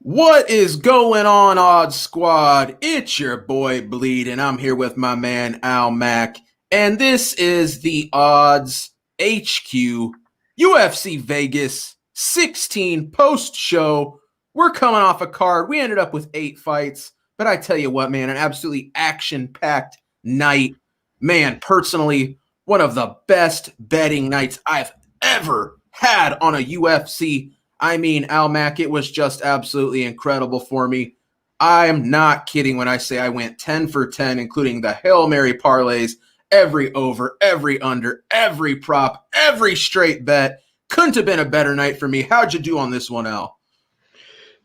What is going on, Odd Squad? It's your boy Bleed, and I'm here with my man Al Mack, and this is the Odds HQ UFC Vegas 16 post show. We're coming off a card. We ended up with 8 fights, but I tell you what, man, an absolutely action-packed night. Man, personally, one of the best betting nights I've ever had on a UFC. I mean, Al Mack, it was just absolutely incredible for me. I'm not kidding when I say I went 10 for 10, including the Hail Mary parlays, every over, every under, every prop, every straight bet. Couldn't have been a better night for me. How'd you do on this one, Al?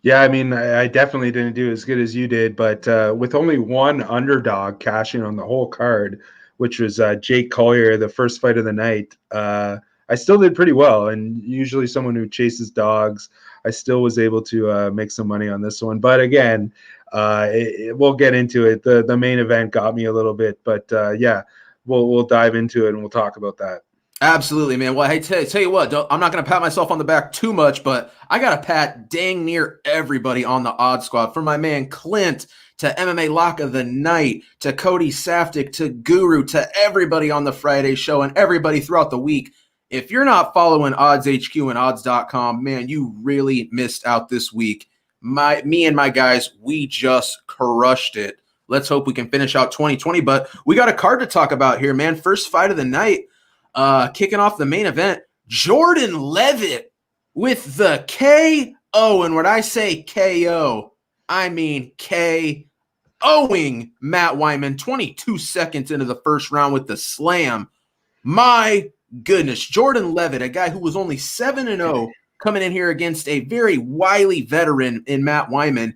Yeah, I mean, I definitely didn't do as good as you did, but with only one underdog cashing on the whole card, which was Jake Collier, the first fight of the night, I still did pretty well. And usually someone who chases dogs, I still was able to make some money on this one. But again, we'll get into it. The main event got me a little bit, but yeah, we'll dive into it and we'll talk about that. Absolutely, man. Well, hey, tell you what, I'm not going to pat myself on the back too much, but I got to pat dang near everybody on the Odd Squad, from my man Clint to MMA Lock of the Night to Cody Saftik to Guru to everybody on the Friday show and everybody throughout the week. If you're not following Odds HQ and odds.com, man, you really missed out this week. Me and my guys, we just crushed it. Let's hope we can finish out 2020, but we got a card to talk about here, man. First fight of the night. Kicking off the main event, Jordan Leavitt with the KO. And when I say KO, I mean KOing Matt Wiman 22 seconds into the first round with the slam. My goodness, Jordan Leavitt, a guy who was only 7-0, coming in here against a very wily veteran in Matt Wiman.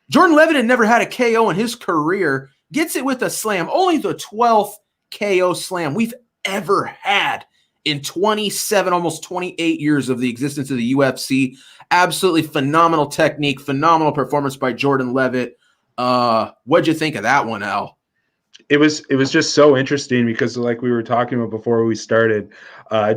Jordan Leavitt had never had a KO in his career, gets it with a slam, only the 12th KO slam we've ever had in 27, almost 28 years of the existence of the UFC. Absolutely phenomenal technique, phenomenal performance by Jordan Leavitt. What'd you think of that one, Al? It was just so interesting because, like we were talking about before we started,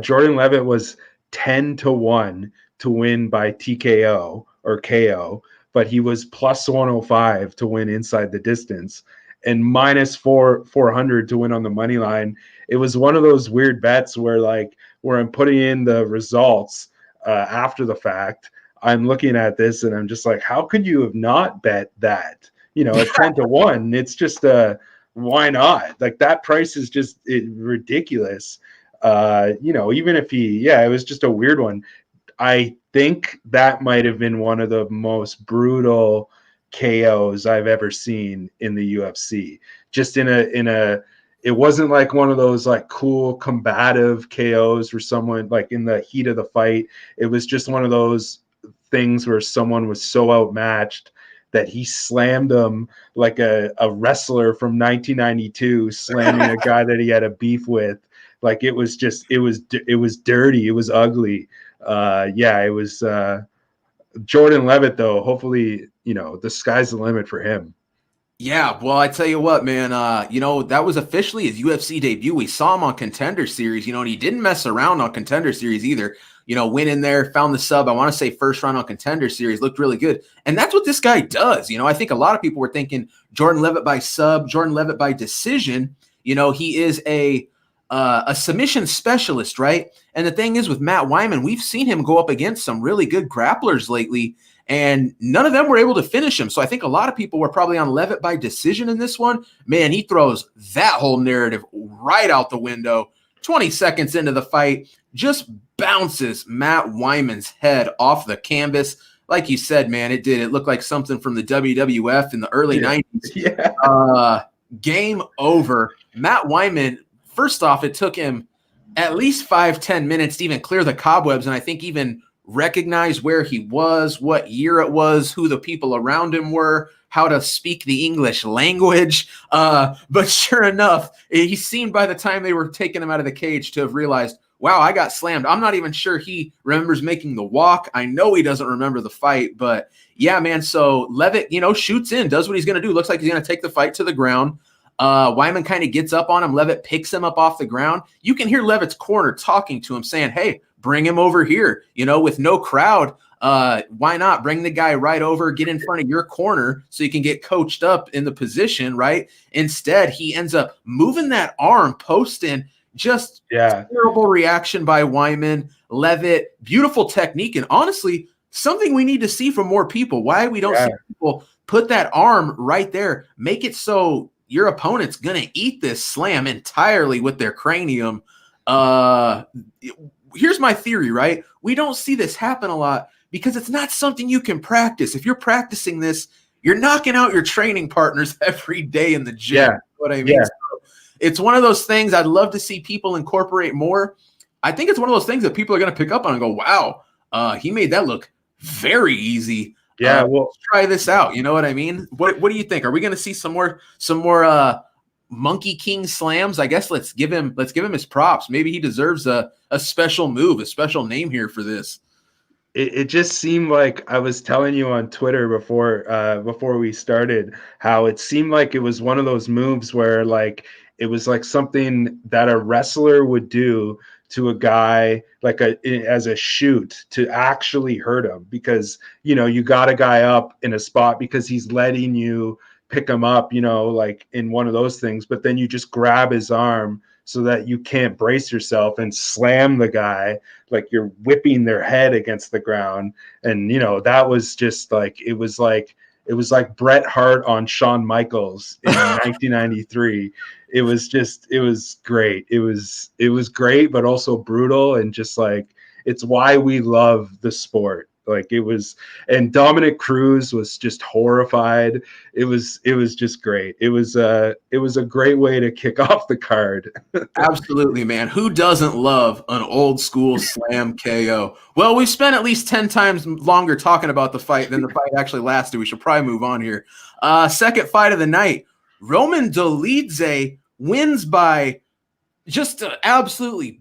Jordan Leavitt was 10-1 to win by TKO or KO, but he was plus 105 to win inside the distance and minus 400 to win on the money line. It was one of those weird bets where I'm putting in the results after the fact. I'm looking at this and I'm just like, how could you have not bet that? At 10-1, it's just why not? Like, that price is just ridiculous. Even if it was just a weird one. I think that might have been one of the most brutal KOs I've ever seen in the UFC. Just it wasn't like one of those like cool combative KOs where someone like in the heat of the fight. It was just one of those things where someone was so outmatched that he slammed them like a wrestler from 1992 slamming a guy that he had a beef with. Like, it was dirty. It was ugly. It was Jordan Leavitt, though. Hopefully, the sky's the limit for him. Yeah, well, I tell you what, man, that was officially his UFC debut. We saw him on Contender Series, and he didn't mess around on Contender Series either. Went in there, found the sub. I want to say first round on Contender Series, looked really good. And that's what this guy does. I think a lot of people were thinking Jordan Leavitt by sub, Jordan Leavitt by decision. He is a submission specialist, right? And the thing is, with Matt Wiman, we've seen him go up against some really good grapplers lately, and none of them were able to finish him. So I think a lot of people were probably on Leavitt by decision in this one. Man, he throws that whole narrative right out the window. 20 seconds into the fight, just bounces Matt Wiman's head off the canvas. Like you said, man, it did. It looked like something from the WWF in the early 90s. Yeah. Game over. Matt Wiman, first off, it took him at least 5-10 minutes to even clear the cobwebs, and I think even recognize where he was, what year it was, who the people around him were, how to speak the English language. But sure enough, he seemed by the time they were taking him out of the cage to have realized, wow, I got slammed. I'm not even sure he remembers making the walk. I know he doesn't remember the fight, but yeah, man. So Leavitt, shoots in, does what he's going to do. Looks like he's going to take the fight to the ground. Wiman kind of gets up on him. Leavitt picks him up off the ground. You can hear Leavitt's corner talking to him, saying, hey, bring him over here, with no crowd. Why not bring the guy right over, get in front of your corner so you can get coached up in the position, right? Instead, he ends up moving that arm, posting, just terrible reaction by Wiman. Leavitt, beautiful technique, and honestly, something we need to see from more people. Why we don't see people put that arm right there, make it so your opponent's going to eat this slam entirely with their cranium. Here's my theory, right? We don't see this happen a lot because it's not something you can practice. If you're practicing this, you're knocking out your training partners every day in the gym. Yeah. You know what I mean? Yeah. So it's one of those things I'd love to see people incorporate more. I think it's one of those things that people are going to pick up on and go, wow, he made that look very easy. Yeah, let's try this out. You know what I mean? What do you think? Are we going to see some more Monkey King slams? I guess let's give him his props. Maybe he deserves a special move, a special name here for this. It just seemed like I was telling you on Twitter before we started how it seemed like it was one of those moves where like it was like something that a wrestler would do to a guy like as a shoot to actually hurt him, because you got a guy up in a spot because he's letting you pick him up, like in one of those things, but then you just grab his arm so that you can't brace yourself and slam the guy like you're whipping their head against the ground. And that was just like it was like Bret Hart on Shawn Michaels in 1993. It was great. It was great, but also brutal, and just like it's why we love the sport. Like it was, and Dominic Cruz was just horrified. It was just great. It was a great way to kick off the card. Absolutely, man. Who doesn't love an old school slam KO? Well, we've spent at least 10 times longer talking about the fight than the fight actually lasted. We should probably move on here. Second fight of the night, Roman Dolidze wins by just an absolutely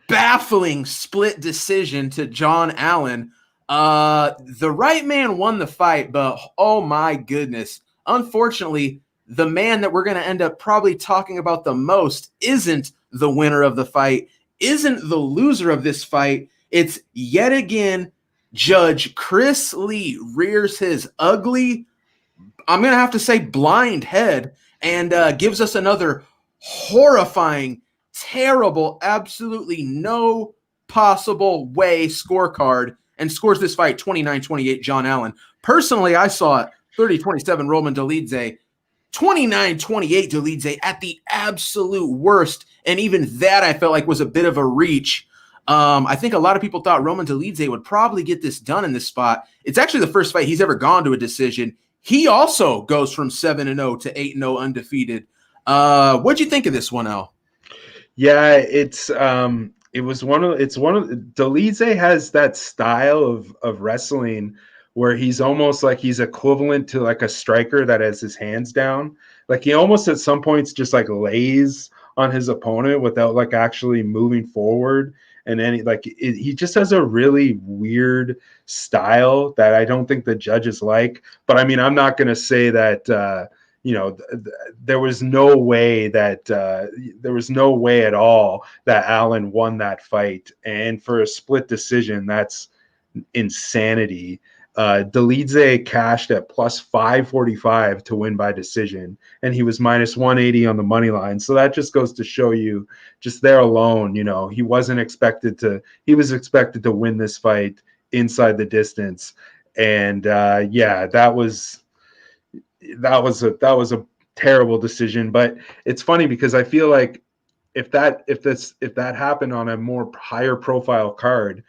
baffling split decision to John Allan. The right man won the fight, but oh my goodness. Unfortunately, the man that we're going to end up probably talking about the most isn't the winner of the fight, isn't the loser of this fight. It's yet again Judge Chris Lee rears his ugly, I'm going to have to say blind head, and gives us another horrifying, terrible, absolutely no possible way scorecard, and scores this fight 29-28 John Allan. Personally, I saw it 30-27 Roman Dolidze, 29-28 Dolidze at the absolute worst, and even that I felt like was a bit of a reach. I think a lot of people thought Roman Dolidze would probably get this done in this spot. It's actually the first fight he's ever gone to a decision. He also goes from 7-0 to 8-0 undefeated. What'd you think of this one, Al? Yeah, it's one of Dolidze has that style of wrestling where he's almost like he's equivalent to like a striker that has his hands down. Like he almost at some points just like lays on his opponent without like actually moving forward. And then he just has a really weird style that I don't think the judges like. But I mean, I'm not going to say that there was no way at all that Allan won that fight. And for a split decision, that's insanity. Dolidze cashed at plus 545 to win by decision, and he was minus 180 on the money line. So that just goes to show you, just there alone, he was expected to win this fight inside the distance. And that was a terrible decision. But it's funny because I feel like if that happened on a more higher profile card,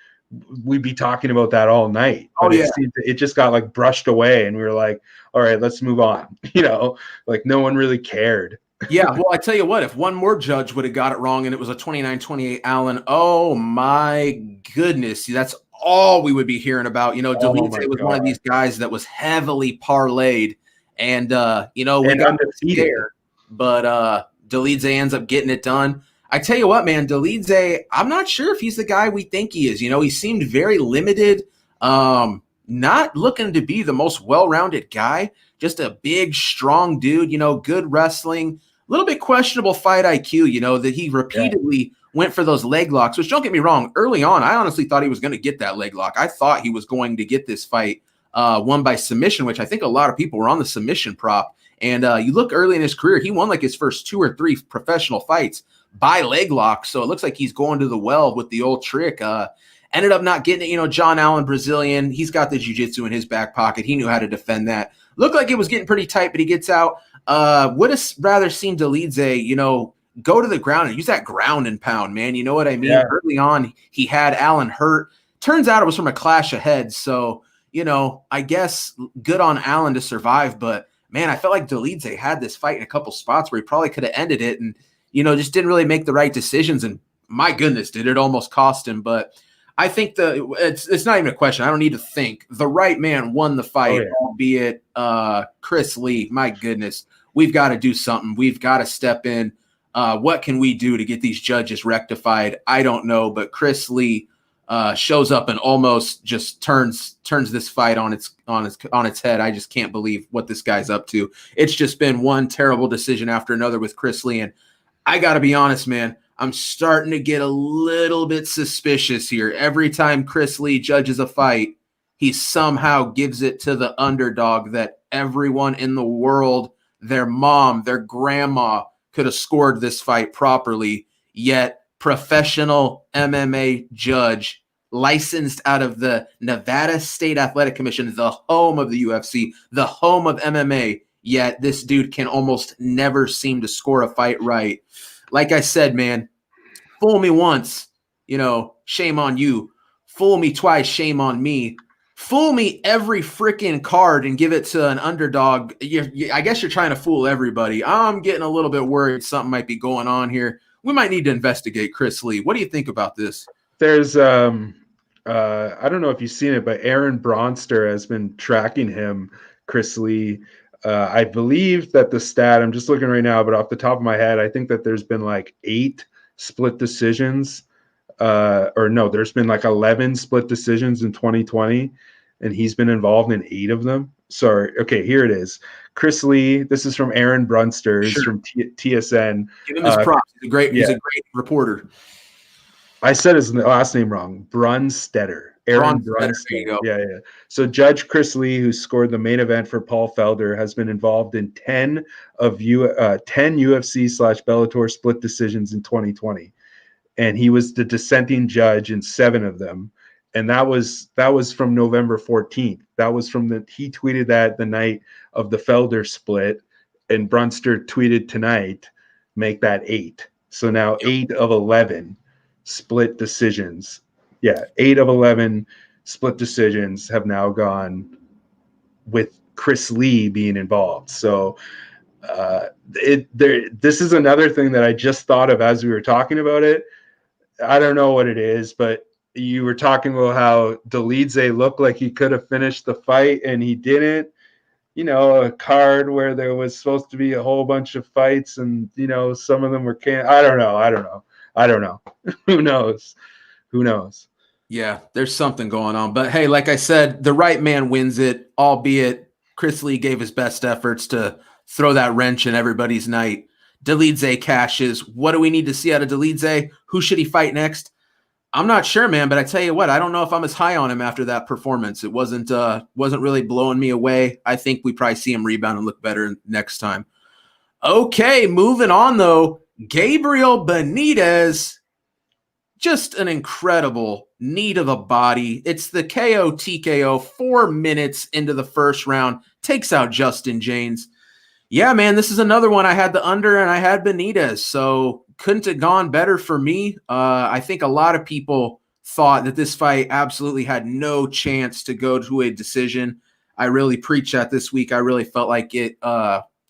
we'd be talking about that all night. But it just got like brushed away, and we were like, all right, let's move on. Like no one really cared. Yeah, well, I tell you what, if one more judge would have got it wrong and it was a 29-28 Allan, oh my goodness, that's all we would be hearing about. Dolidze was one of these guys that was heavily parlayed, and we got scared, but Dolidze ends up getting it done. I tell you what, man, Dolidze, I'm not sure if he's the guy we think he is. He seemed very limited, not looking to be the most well-rounded guy, just a big, strong dude, good wrestling, a little bit questionable fight IQ, that he repeatedly went for those leg locks, which don't get me wrong, early on, I honestly thought he was going to get that leg lock. I thought he was going to get this fight won by submission, which I think a lot of people were on the submission prop. And you look early in his career, he won like his first 2 or 3 professional fights by leg lock. So it looks like he's going to the well with the old trick. Ended up not getting it. John Allan, Brazilian, he's got the jiu-jitsu in his back pocket. He knew how to defend that. Looked like it was getting pretty tight, but he gets out. Would have rather seen Dolidze, go to the ground and use that ground and pound, man. You know what I mean? Yeah. Early on, he had Allan hurt. Turns out it was from a clash of heads. So, I guess good on Allan to survive. But, man, I felt like Dolidze had this fight in a couple spots where he probably could have ended it and, just didn't really make the right decisions. And, my goodness, did it almost cost him. But I think it's not even a question. I don't need to think. The right man won the fight, albeit Chris Lee. My goodness, we've got to do something. We've got to step in. What can we do to get these judges rectified? I don't know, but Chris Lee shows up and almost just turns this fight on its head. I just can't believe what this guy's up to. It's just been one terrible decision after another with Chris Lee, and I got to be honest, man. I'm starting to get a little bit suspicious here. Every time Chris Lee judges a fight, he somehow gives it to the underdog that everyone in the world, their mom, their grandma, could have scored this fight properly, yet professional MMA judge licensed out of the Nevada State Athletic Commission, the home of the UFC, the home of MMA, yet this dude can almost never seem to score a fight right. Like I said, man, fool me once, shame on you. Fool me twice, shame on me. Fool me every freaking card and give it to an underdog. I guess you're trying to fool everybody. I'm getting a little bit worried something might be going on here. We might need to investigate Chris Lee. What do you think about this? There's, I don't know if you've seen it, but Aaron Bronster has been tracking him, Chris Lee. I believe that the stat, I'm just looking right now, but off the top of my head, I think that there's been like 8 split decisions. There's been like 11 split decisions in 2020, and he's been involved in 8 of them. Sorry. Okay, here it is. Chris Lee, this is from Aaron Brunster. He's from TSN. Give him his props. He's a great reporter. I said his last name wrong. Brunstetter. Aaron Brunstetter. Yeah. So Judge Chris Lee, who scored the main event for Paul Felder, has been involved in 10 UFC/Bellator split decisions in 2020. And he was the dissenting judge in 7 of them. And that was from November 14th. That was he tweeted that the night of the Felder split, and Brunster tweeted tonight, make that 8. So now 8 of 11 split decisions. Yeah, 8 of 11 split decisions have now gone with Chris Lee being involved. So this is another thing that I just thought of as we were talking about it. I don't know what it is, but you were talking about how Dolidze looked like he could have finished the fight and he didn't. A card where there was supposed to be a whole bunch of fights and, some of them were I don't know. Who knows? Yeah, there's something going on. But hey, like I said, the right man wins it, albeit Chris Lee gave his best efforts to throw that wrench in everybody's night. Dolidze cashes. What do we need to see out of Dolidze? Who should he fight next? I'm not sure, man, but I tell you what, I don't know if I'm as high on him after that performance. It wasn't really blowing me away. I think we probably see him rebound and look better next time. Okay, moving on though. Gabriel Benitez, just an incredible need of a body. It's the KO TKO 4 minutes into the first round. Takes out Justin Jaynes. Yeah, man, this is another one. I had the under and I had Benitez, so couldn't have gone better for me. I think a lot of people thought that this fight absolutely had no chance to go to a decision. I really preached that this week. I really felt like it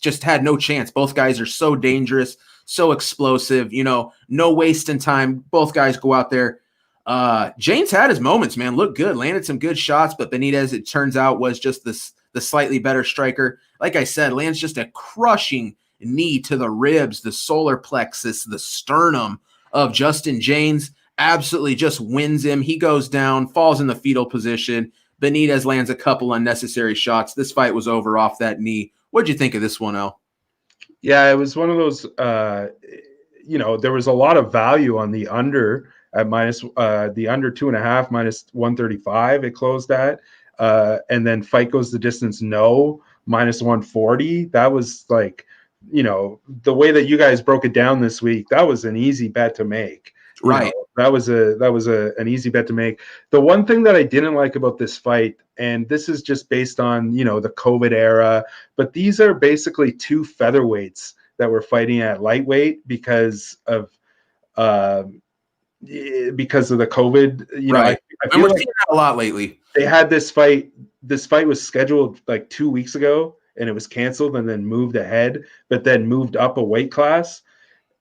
just had no chance. Both guys are so dangerous, so explosive, no wasting time. Both guys go out there. Jaynes had his moments, man. Looked good, landed some good shots, but Benitez, it turns out, was just the slightly better striker. Like I said, lands just a crushing knee to the ribs, the solar plexus, the sternum of Justin Jaynes. Absolutely just wins him. He goes down, falls in the fetal position. Benitez lands a couple unnecessary shots. This fight was over off that knee. What'd you think of this one, El? Yeah, it was one of those, there was a lot of value on the under at the under 2.5 minus 135. It closed at, and then fight goes the distance no minus 140. That was like, the way that you guys broke it down this week, that was an easy bet to make. Right. That was an easy bet to make. The one thing that I didn't like about this fight, and this is just based on, the COVID era, but these are basically two featherweights that were fighting at lightweight because of the COVID. Right. I And feel we're like seeing that a lot lately. they had this fight. This fight was scheduled like 2 weeks ago, and it was canceled and then moved ahead, but then moved up a weight class.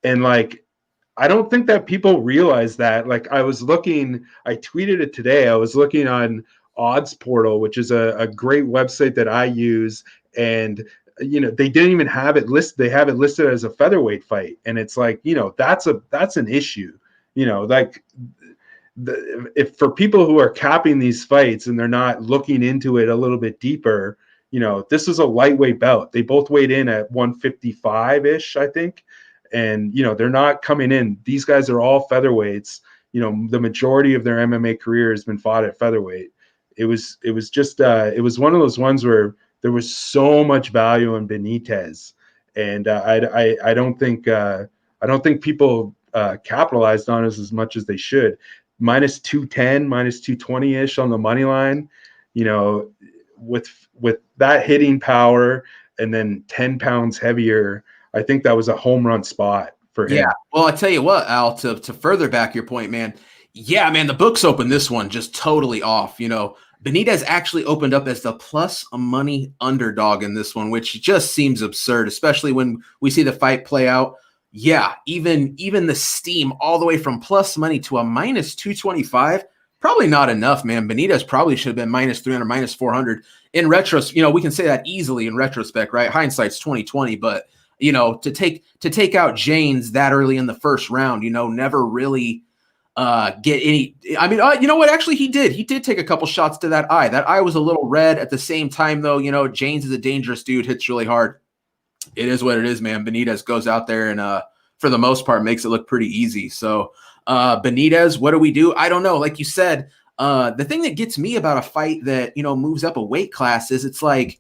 And like, I don't think that people realize that. Like, I tweeted it today. I was looking on Odds Portal, which is a great website that I use, and they didn't even have it listed. They have it listed as a featherweight fight, and it's like, that's an issue. Like, if for people who are capping these fights and they're not looking into it a little bit deeper, this is a lightweight bout. They both weighed in at 155-ish, I think. And, they're not coming in. These guys are all featherweights. The majority of their MMA career has been fought at featherweight. It was one of those ones where there was so much value in Benitez. And I don't think people capitalized on it as much as they should. Minus 210, minus 220-ish on the money line, with that hitting power and then 10 pounds heavier, I think that was a home run spot for him. Yeah. Well, I tell you what, Al, to further back your point, man. Yeah, man, the books opened this one just totally off. Benitez actually opened up as the plus a money underdog in this one, which just seems absurd, especially when we see the fight play out. Yeah, even the steam all the way from plus money to a minus 225, probably not enough, man. Benitez probably should have been minus 300, minus 400. In retrospect, we can say that easily in retrospect, right? Hindsight's 2020, but to take out Jaynes that early in the first round, never really get any. I mean, you know what? Actually, he did take a couple shots to that eye. That eye was a little red. At the same time, though, Jaynes is a dangerous dude, hits really hard. It is what it is, man. Benitez goes out there and for the most part makes it look pretty easy. So Benitez, what do we do? I don't know. Like you said, the thing that gets me about a fight that moves up a weight class is it's like,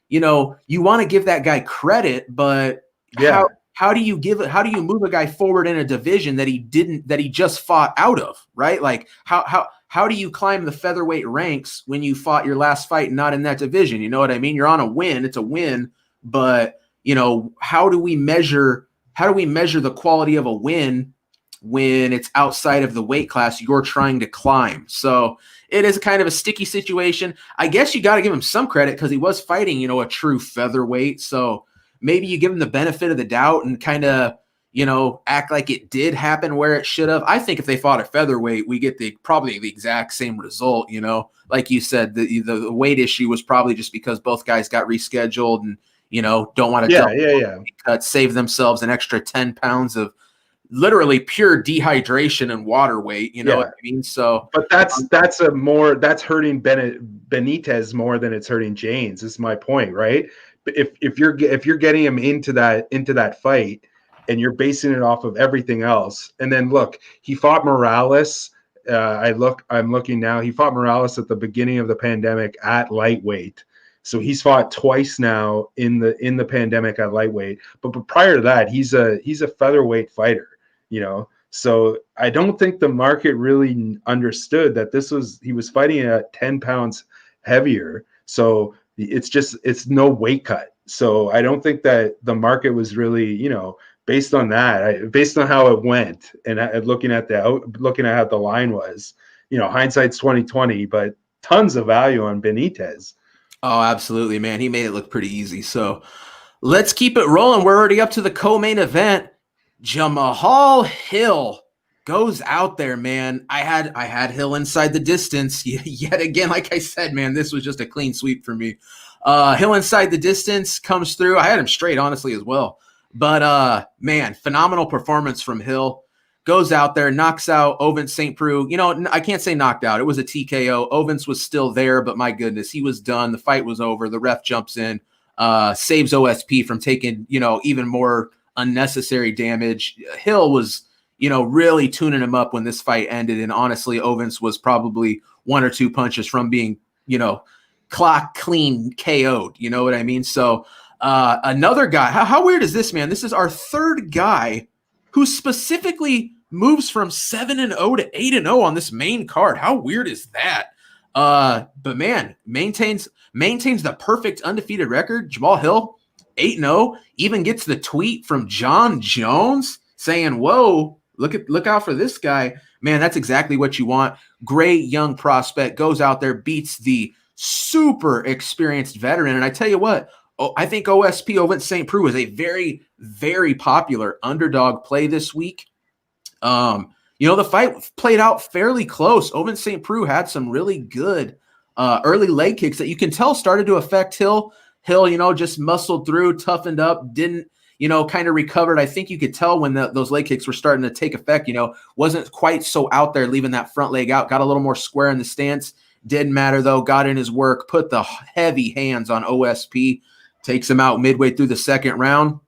you want to give that guy credit, but yeah. How do you move a guy forward in a division that he just fought out of, right? Like how do you climb the featherweight ranks when you fought your last fight not in that division? You know what I mean? You're on a win. It's a win, but how do we measure the quality of a win when it's outside of the weight class you're trying to climb? So it is kind of a sticky situation. I guess you got to give him some credit because he was fighting, a true featherweight. So maybe you give him the benefit of the doubt and kind of, act like it did happen where it should have. I think if they fought at featherweight, we get probably the exact same result. Like you said, the weight issue was probably just because both guys got rescheduled and, don't want to save themselves an extra 10 pounds of literally pure dehydration and water weight. You know what I mean? So, but that's hurting Benitez more than it's hurting Jaynes. Is my point, right? If you're getting him into that fight and you're basing it off of everything else, and then look, he fought Morales. I'm looking now. He fought Morales at the beginning of the pandemic at lightweight. So he's fought twice now in the pandemic at lightweight. But prior to that, he's a featherweight fighter. So I don't think the market really understood that he was fighting at 10 pounds heavier. So it's no weight cut. So I don't think that the market was really, based on that, based on how it went and looking at how the line was, hindsight's 2020, but tons of value on Benitez. Oh, absolutely, man. He made it look pretty easy. So let's keep it rolling. We're already up to the co-main event. Jamahal Hill goes out there, man. I had Hill inside the distance yet again. Like I said, man, this was just a clean sweep for me. Hill inside the distance comes through. I had him straight, honestly, as well. But man, phenomenal performance from Hill. Goes out there, knocks out Ovince St. Preux. I can't say knocked out. It was a TKO. Ovince was still there, but my goodness, he was done. The fight was over. The ref jumps in, saves OSP from taking, even more unnecessary damage. Hill was, really tuning him up when this fight ended. And honestly, Ovince was probably 1 or 2 punches from being, clock clean KO'd. You know what I mean? So another guy, how weird is this, man? This is our third guy who specifically moves from 7-0 to 8-0 on this main card. How weird is that? But man, maintains the perfect undefeated record. Jamahal Hill, 8-0, even gets the tweet from John Jones saying, whoa, look out for this guy. Man, that's exactly what you want. Great young prospect, goes out there, beats the super experienced veteran. And I tell you what, I think OSP, Ovince St. Preux, is a very, very popular underdog play this week. The fight played out fairly close. Ovince St. Preux had some really good early leg kicks that you can tell started to affect Hill. Hill, just muscled through, toughened up, didn't, kind of recovered. I think you could tell when those leg kicks were starting to take effect, wasn't quite so out there leaving that front leg out, got a little more square in the stance. Didn't matter, though, got in his work, put the heavy hands on OSP, takes him out midway through the second round.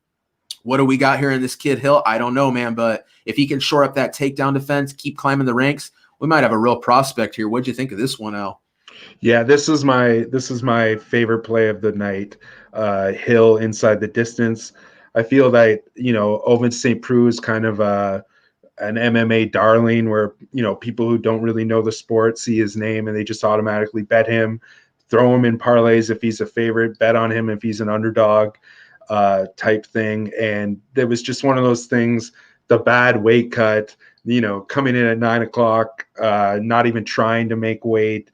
What do we got here in this kid Hill? I don't know, man, but if he can shore up that takedown defense, keep climbing the ranks, we might have a real prospect here. What'd you think of this one, Al? Yeah, this is my favorite play of the night. Hill inside the distance. I feel that, Ovince St. Preux is kind of an MMA darling where, people who don't really know the sport see his name and they just automatically bet him, throw him in parlays if he's a favorite, bet on him if he's an underdog type thing. And it was just one of those things, the bad weight cut, coming in at 9 o'clock, not even trying to make weight.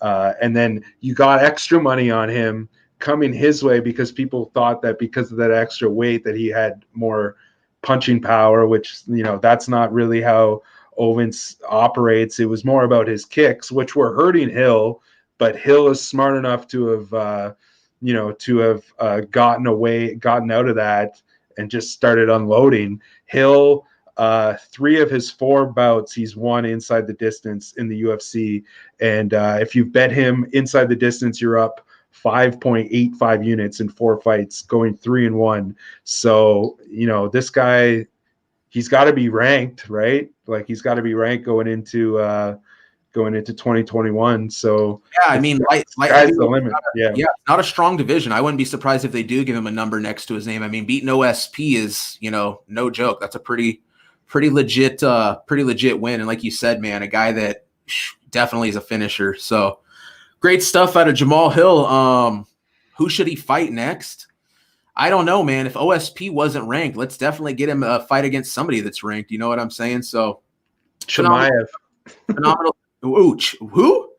And then you got extra money on him coming his way because people thought that because of that extra weight that he had more punching power, which, that's not really how Ovince operates. It was more about his kicks, which were hurting Hill, but Hill is smart enough to have, gotten out of that and just started unloading. Hill, 3 of his 4 bouts he's won inside the distance in the UFC, and if you bet him inside the distance, you're up 5.85 units in 4 fights, going 3-1. So this guy, he's got to be ranked, right? Like he's got to be ranked going into 2021. So yeah, I mean, sky's the limit. Yeah, not a strong division. I wouldn't be surprised if they do give him a number next to his name. I mean, beating OSP is no joke. That's a pretty legit win. And like you said, man, a guy that definitely is a finisher. So great stuff out of Jamahal Hill. Who should he fight next? I don't know, man. If OSP wasn't ranked, let's definitely get him a fight against somebody that's ranked. You know what I'm saying? So Chimaev. Phenomenal. Ooh, who?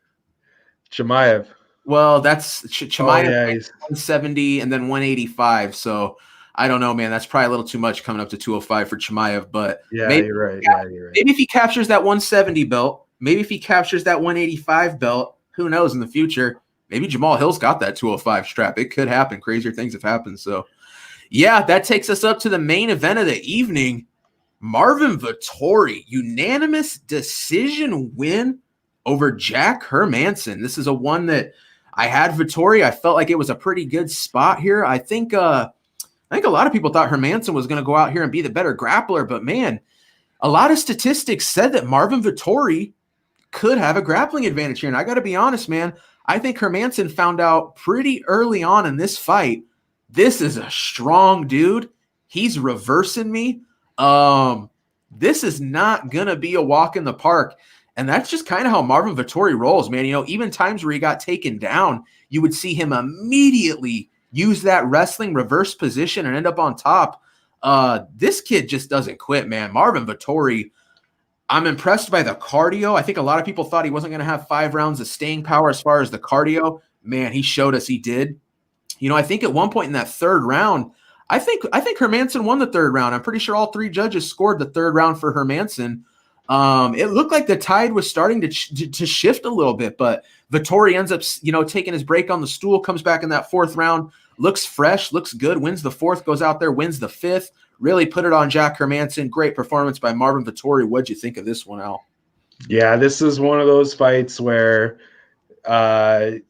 Chimaev. Well, that's Chimaev, 170 and then 185. So I don't know, man. That's probably a little too much coming up to 205 for Chimaev. But yeah, maybe, you're right. Yeah, you're right. Maybe if he captures that 170 belt, maybe if he captures that 185 belt, who knows in the future? Maybe Jamahal Hill's got that 205 strap. It could happen. Crazier things have happened. So, yeah, that takes us up to the main event of the evening. Marvin Vettori, unanimous decision win over Jack Hermansson. This is a one that I had Vettori. I felt like it was a pretty good spot here. I think a lot of people thought Hermansson was going to go out here and be the better grappler, but man, a lot of statistics said that Marvin Vettori could have a grappling advantage here. And I got to be honest, man, I think Hermansson found out pretty early on in this fight, this is a strong dude. He's reversing me. This is not going to be a walk in the park. And that's just kind of how Marvin Vettori rolls, man. Even times where he got taken down, you would see him immediately use that wrestling reverse position and end up on top. This kid just doesn't quit, man. Marvin Vettori, I'm impressed by the cardio. I think a lot of people thought he wasn't going to have 5 rounds of staying power as far as the cardio. Man, he showed us he did. I think at one point in that third round, I think Hermansson won the third round. I'm pretty sure all 3 judges scored the third round for Hermansson. It looked like the tide was starting to shift a little bit, but Vettori ends up, taking his break on the stool, comes back in that 4th round, looks fresh, looks good, wins the 4th, goes out there, wins the 5th, really put it on Jack Hermansson. Great performance by Marvin Vettori. What'd you think of this one, Al? Yeah, this is one of those fights where the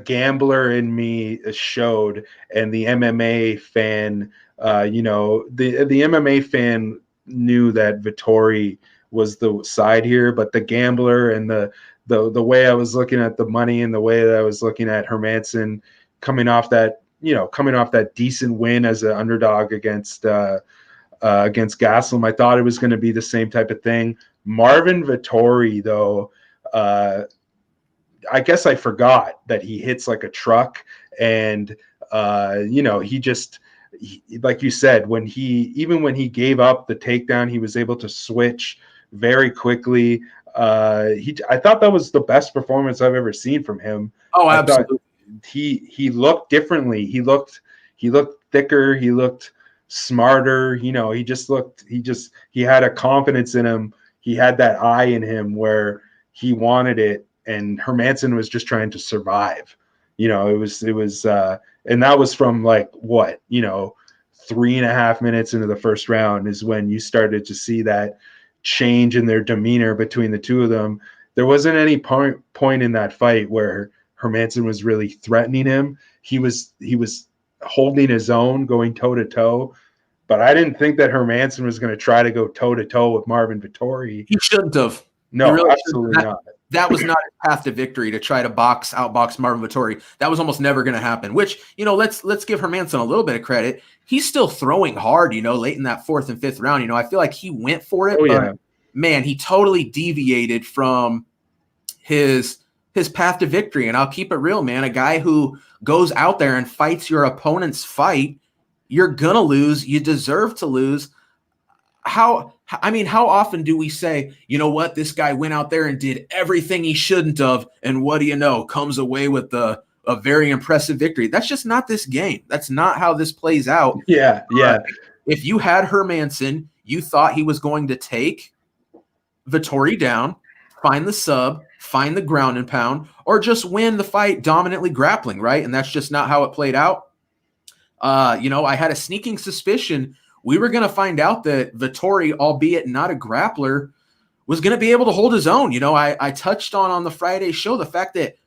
gambler in me showed, and the MMA fan You know, the MMA fan knew that Vettori was the side here, but the gambler and the way I was looking at the money and the way that I was looking at Hermansson coming off that decent win as an underdog against Gaslam, I thought it was going to be the same type of thing. Marvin Vettori, though, I guess I forgot that he hits like a truck, and you know, like you said, when he gave up the takedown, he was able to switch very quickly. I thought that was the best performance I've ever seen from him. Oh, I absolutely. thought he looked differently. He looked thicker. He looked smarter. You know, he had a confidence in him. He had that eye in him where he wanted it, and Hermansson was just trying to survive. You know, it was and that was from like what, you know, 3.5 minutes into the first round is when you started to see that change in their demeanor between the two of them. There wasn't any point in that fight where Hermansson was really threatening him. He was holding his own, going toe to toe. But I didn't think that Hermansson was going to try to go toe to toe with Marvin Vettori. He shouldn't have. No, really absolutely not. That was not his path to victory, to try to outbox Marvin Vettori. That was almost never going to happen, which, you know, let's give Hermansson a little bit of credit. He's still throwing hard, you know, late in that 4th and 5th round. You know, I feel like he went for it, but man, he totally deviated from his path to victory. And I'll keep it real, man. A guy who goes out there and fights your opponent's fight, you're going to lose. You deserve to lose. How often do we say, you know what, this guy went out there and did everything he shouldn't have, and what do you know, comes away with a very impressive victory? That's just not this game. That's not how this plays out. Yeah. If you had Hermansson, you thought he was going to take Vettori down, find the sub, find the ground and pound, or just win the fight dominantly grappling, right? And that's just not how it played out. You know, I had a sneaking suspicion we were going to find out that Vettori, albeit not a grappler, was going to be able to hold his own. You know, I touched on the Friday show the fact that,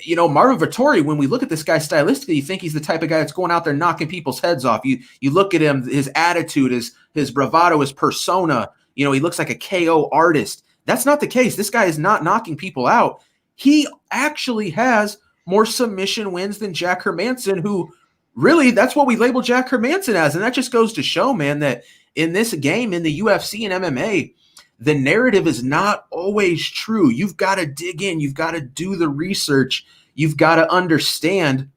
you know, Marvin Vettori, when we look at this guy stylistically, you think he's the type of guy that's going out there knocking people's heads off. You look at him, his attitude, his bravado, his persona, you know, he looks like a KO artist. That's not the case. This guy is not knocking people out. He actually has more submission wins than Jack Hermansson, who really, that's what we label Jack Hermansson as. And that just goes to show, man, that in this game, in the UFC and MMA, the narrative is not always true. You've got to dig in. You've got to do the research. You've got to understand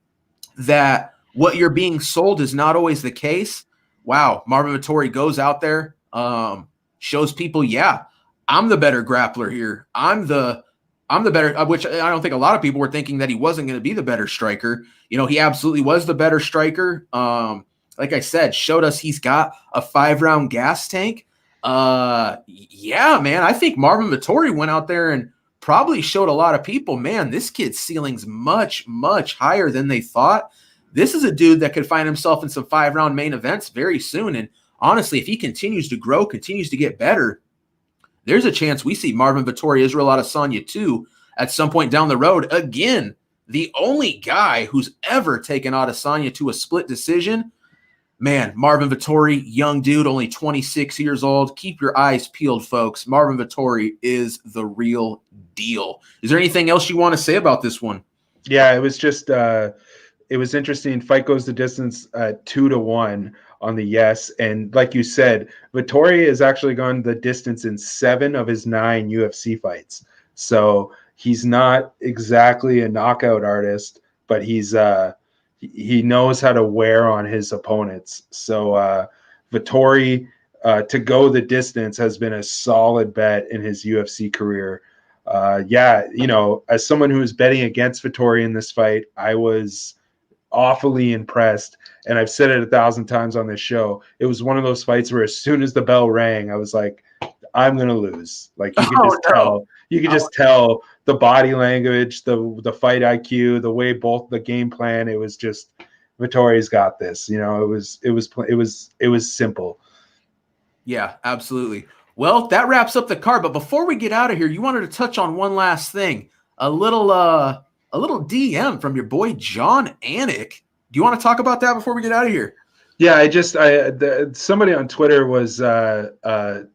that what you're being sold is not always the case. Wow, Marvin Vettori goes out there, shows people, yeah, I'm the better grappler here. I'm the better, which I don't think a lot of people were thinking that he wasn't going to be the better striker. You know, he absolutely was the better striker. Like I said, showed us he's got a 5-round gas tank. Yeah, man, I think Marvin Vettori went out there and probably showed a lot of people, man, this kid's ceiling's much, much higher than they thought. This is a dude that could find himself in some 5-round main events very soon. And honestly, if he continues to grow, continues to get better, there's a chance we see Marvin Vettori, Israel Adesanya 2 at some point down the road. Again, the only guy who's ever taken Adesanya to a split decision. Man, Marvin Vettori, young dude, only 26 years old. Keep your eyes peeled, folks. Marvin Vettori is the real deal. Is there anything else you want to say about this one? Yeah, it was just it was interesting. Fight goes the distance 2-1 on the yes. And like you said, Vettori has actually gone the distance in 7 of his 9 UFC fights. So he's not exactly a knockout artist, but he knows how to wear on his opponents. So Vettori to go the distance has been a solid bet in his UFC career. Yeah, you know, as someone who was betting against Vettori in this fight, I was awfully impressed. And I've said it 1,000 times on this show. It was one of those fights where as soon as the bell rang, I was like, I'm going to lose. Like you could tell, you could just tell the body language, the fight IQ, the way both the game plan, it was just Vettori's got this, you know, it was simple. Yeah, absolutely. Well, that wraps up the card. But before we get out of here, you wanted to touch on one last thing, a little DM from your boy, John Anik. Do you want to talk about that before we get out of here? Yeah, somebody on Twitter was had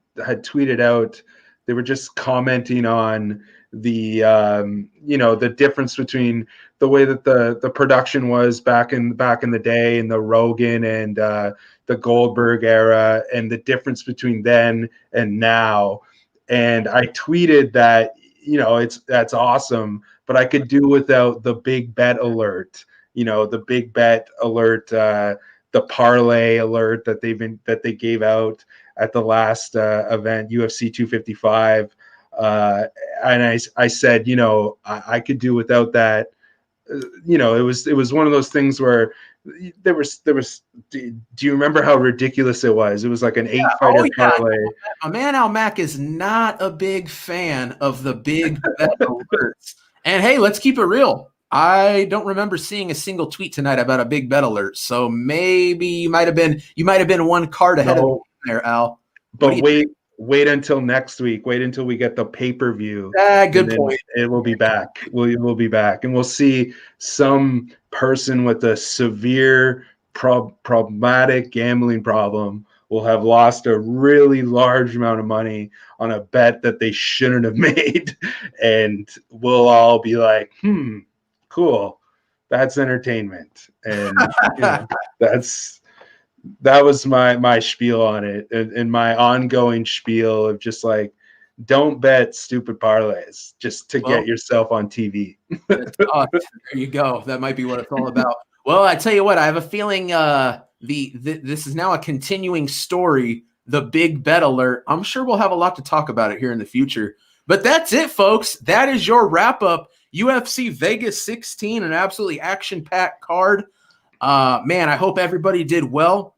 tweeted out. They were just commenting on the the difference between the way that the production was back in the day in the Rogan and the Goldberg era, and the difference between then and now. And I tweeted that that's awesome, but I could do without the big bet alert. The big bet alert. The parlay alert that they gave out at the last event, UFC 255, and I said, I could do without that. It was one of those things where there was. Do you remember how ridiculous it was? It was like an 8-fighter parlay. My man Al Mack is not a big fan of the big bet alerts. And hey, let's keep it real. I don't remember seeing a single tweet tonight about a big bet alert. So maybe you might have been one card ahead of me there, Al. But wait until next week. Wait until we get the pay-per-view. Good point. It will be back. We'll be back, and we'll see some person with a severe problematic gambling problem will have lost a really large amount of money on a bet that they shouldn't have made, and we'll all be like, cool, that's entertainment. And that was my spiel on it, and my ongoing spiel of just like, don't bet stupid parlays just to get yourself on TV. There you go. That might be what it's all about. Well, I tell you what, I have a feeling this is now a continuing story, the big bet alert. I'm sure we'll have a lot to talk about it here in the future. But that's it, folks. That is your wrap-up. UFC Vegas 16, an absolutely action-packed card. Man, I hope everybody did well.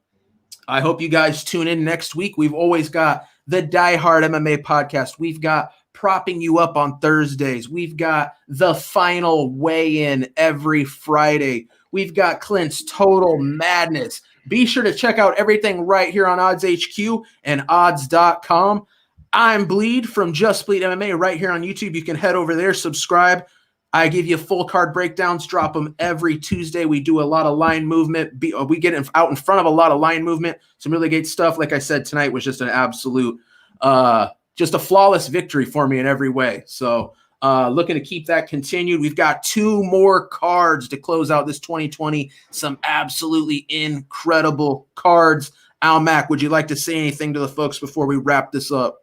I hope you guys tune in next week. We've always got the Die Hard MMA podcast. We've got propping you up on Thursdays. We've got the final weigh-in every Friday. We've got Clint's Total Madness. Be sure to check out everything right here on Odds HQ and odds.com. I'm Bleed from Just Bleed MMA right here on YouTube. You can head over there, subscribe. I give you full card breakdowns, drop them every Tuesday. We do a lot of line movement. We get out in front of a lot of line movement. Some really great stuff. Like I said, tonight was just an absolute, just a flawless victory for me in every way. So looking to keep that continued. We've got 2 more cards to close out this 2020. Some absolutely incredible cards. Al Mack, would you like to say anything to the folks before we wrap this up?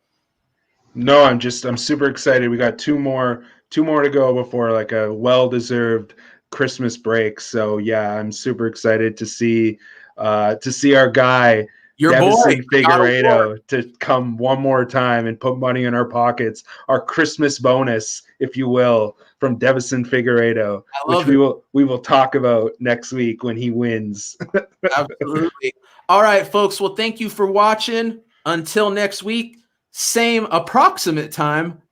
No, I'm super excited. We got 2 more to go before like a well-deserved Christmas break. So yeah, I'm super excited to see our guy, your Devison boy Figueiredo, to come one more time and put money in our pockets. Our Christmas bonus, if you will, from Devison Figueiredo, which we will talk about next week when he wins. Absolutely. All right, folks. Well, thank you for watching. Until next week, same approximate time,